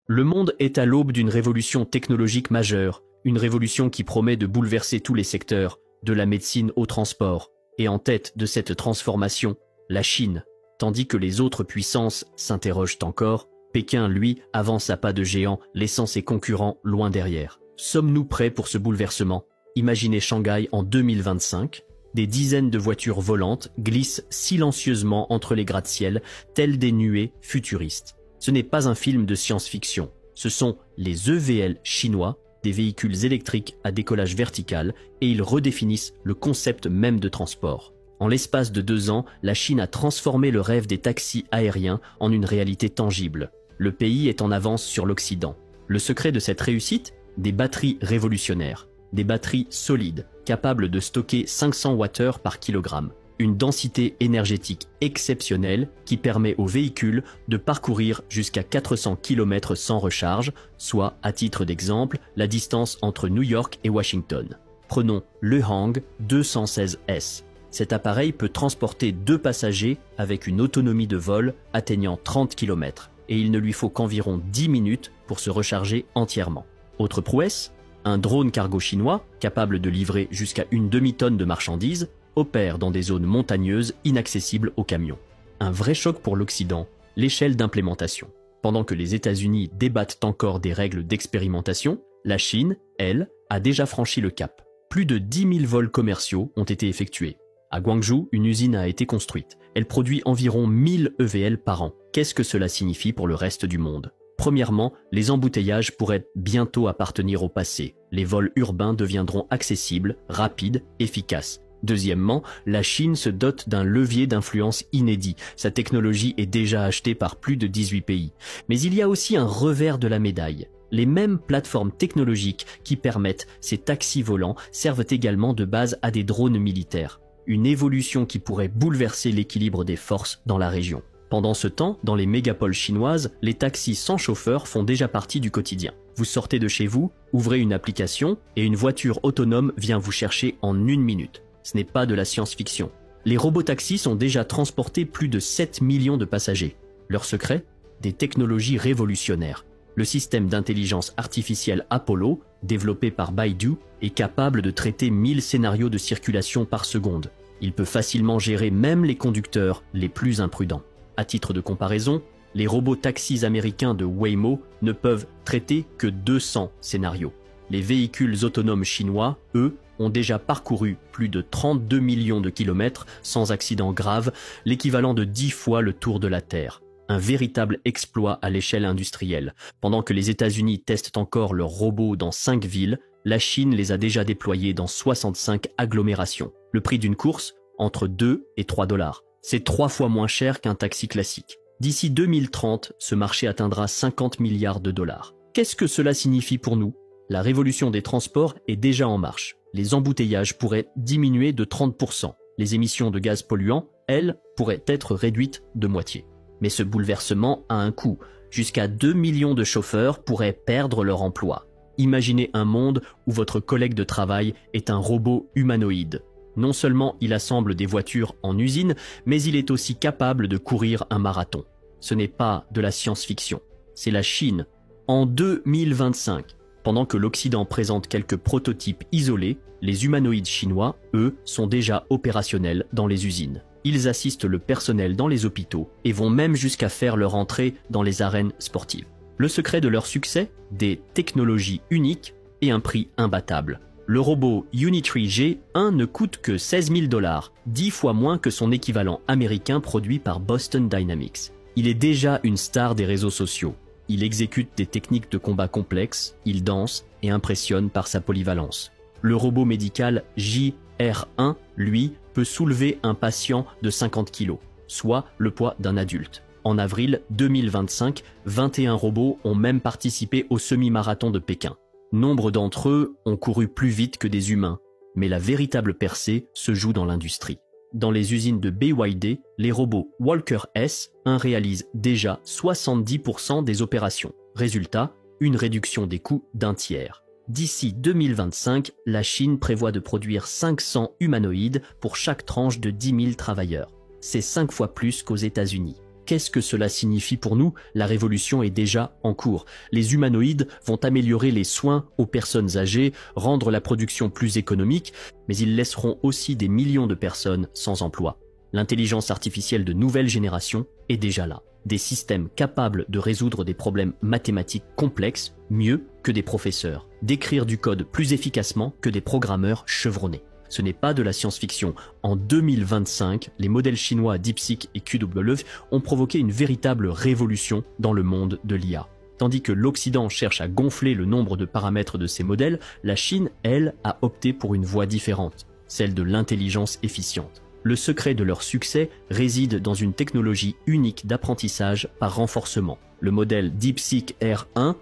Le monde est à l'aube d'une révolution technologique majeure, une révolution qui promet de bouleverser tous les secteurs, de la médecine au transport. Et en tête de cette transformation, la Chine. Tandis que les autres puissances s'interrogent encore, Pékin, lui, avance à pas de géant, laissant ses concurrents loin derrière. Sommes-nous prêts pour ce bouleversement? Imaginez Shanghai en 2025. Des dizaines de voitures volantes glissent silencieusement entre les gratte-ciel, telles des nuées futuristes. Ce n'est pas un film de science-fiction, ce sont les EVL chinois, des véhicules électriques à décollage vertical, et ils redéfinissent le concept même de transport. En l'espace de 2 ans, la Chine a transformé le rêve des taxis aériens en une réalité tangible. Le pays est en avance sur l'Occident. Le secret de cette réussite? Des batteries révolutionnaires. Des batteries solides, capables de stocker 500 Wh par kilogramme. Une densité énergétique exceptionnelle qui permet aux véhicules de parcourir jusqu'à 400 km sans recharge, soit, à titre d'exemple, la distance entre New York et Washington. Prenons le Hang 216S. Cet appareil peut transporter 2 passagers avec une autonomie de vol atteignant 30 km, et il ne lui faut qu'environ 10 minutes pour se recharger entièrement. Autre prouesse, un drone cargo chinois, capable de livrer jusqu'à une demi-tonne de marchandises, opère dans des zones montagneuses inaccessibles aux camions. Un vrai choc pour l'Occident, l'échelle d'implémentation. Pendant que les États-Unis débattent encore des règles d'expérimentation, la Chine, elle, a déjà franchi le cap. Plus de 10 000 vols commerciaux ont été effectués. À Guangzhou, une usine a été construite. Elle produit environ 1000 EVL par an. Qu'est-ce que cela signifie pour le reste du monde? Premièrement, les embouteillages pourraient bientôt appartenir au passé. Les vols urbains deviendront accessibles, rapides, efficaces. Deuxièmement, la Chine se dote d'un levier d'influence inédit. Sa technologie est déjà achetée par plus de 18 pays. Mais il y a aussi un revers de la médaille. Les mêmes plateformes technologiques qui permettent ces taxis volants servent également de base à des drones militaires. Une évolution qui pourrait bouleverser l'équilibre des forces dans la région. Pendant ce temps, dans les mégapoles chinoises, les taxis sans chauffeur font déjà partie du quotidien. Vous sortez de chez vous, ouvrez une application et une voiture autonome vient vous chercher en 1 minute. Ce n'est pas de la science-fiction. Les robotaxis sont déjà transportés plus de 7 millions de passagers. Leur secret? Des technologies révolutionnaires. Le système d'intelligence artificielle Apollo, développé par Baidu, est capable de traiter 1000 scénarios de circulation par seconde. Il peut facilement gérer même les conducteurs les plus imprudents. À titre de comparaison, les robots taxis américains de Waymo ne peuvent traiter que 200 scénarios. Les véhicules autonomes chinois, eux, ont déjà parcouru plus de 32 millions de kilomètres sans accident grave, l'équivalent de 10 fois le tour de la Terre. Un véritable exploit à l'échelle industrielle. Pendant que les États-Unis testent encore leurs robots dans 5 villes, la Chine les a déjà déployés dans 65 agglomérations. Le prix d'une course, entre 2 et 3 $. C'est 3 fois moins cher qu'un taxi classique. D'ici 2030, ce marché atteindra 50 milliards de dollars. Qu'est-ce que cela signifie pour nous? La révolution des transports est déjà en marche. Les embouteillages pourraient diminuer de 30%. Les émissions de gaz polluants, elles, pourraient être réduites de moitié. Mais ce bouleversement a un coût. Jusqu'à 2 millions de chauffeurs pourraient perdre leur emploi. Imaginez un monde où votre collègue de travail est un robot humanoïde. Non seulement il assemble des voitures en usine, mais il est aussi capable de courir un marathon. Ce n'est pas de la science-fiction, c'est la Chine. En 2025, pendant que l'Occident présente quelques prototypes isolés, les humanoïdes chinois, eux, sont déjà opérationnels dans les usines. Ils assistent le personnel dans les hôpitaux et vont même jusqu'à faire leur entrée dans les arènes sportives. Le secret de leur succès? Des technologies uniques et un prix imbattable. Le robot Unitree G1 ne coûte que 16 000 $, 10 fois moins que son équivalent américain produit par Boston Dynamics. Il est déjà une star des réseaux sociaux. Il exécute des techniques de combat complexes, il danse et impressionne par sa polyvalence. Le robot médical JR1, lui, peut soulever un patient de 50 kg, soit le poids d'un adulte. En avril 2025, 21 robots ont même participé au semi-marathon de Pékin. Nombre d'entre eux ont couru plus vite que des humains, mais la véritable percée se joue dans l'industrie. Dans les usines de BYD, les robots Walker S1 réalisent déjà 70% des opérations. Résultat, une réduction des coûts d'un tiers. D'ici 2025, la Chine prévoit de produire 500 humanoïdes pour chaque tranche de 10 000 travailleurs. C'est 5 fois plus qu'aux États-Unis. qu'est-ce que cela signifie pour nous? La révolution est déjà en cours. Les humanoïdes vont améliorer les soins aux personnes âgées, rendre la production plus économique, mais ils laisseront aussi des millions de personnes sans emploi. L'intelligence artificielle de nouvelle génération est déjà là. Des systèmes capables de résoudre des problèmes mathématiques complexes mieux que des professeurs, d'écrire du code plus efficacement que des programmeurs chevronnés. Ce n'est pas de la science-fiction. En 2025, les modèles chinois DeepSeek et QW ont provoqué une véritable révolution dans le monde de l'IA. Tandis que l'Occident cherche à gonfler le nombre de paramètres de ces modèles, la Chine, elle, a opté pour une voie différente, celle de l'intelligence efficiente. Le secret de leur succès réside dans une technologie unique d'apprentissage par renforcement. Le modèle DeepSeek R1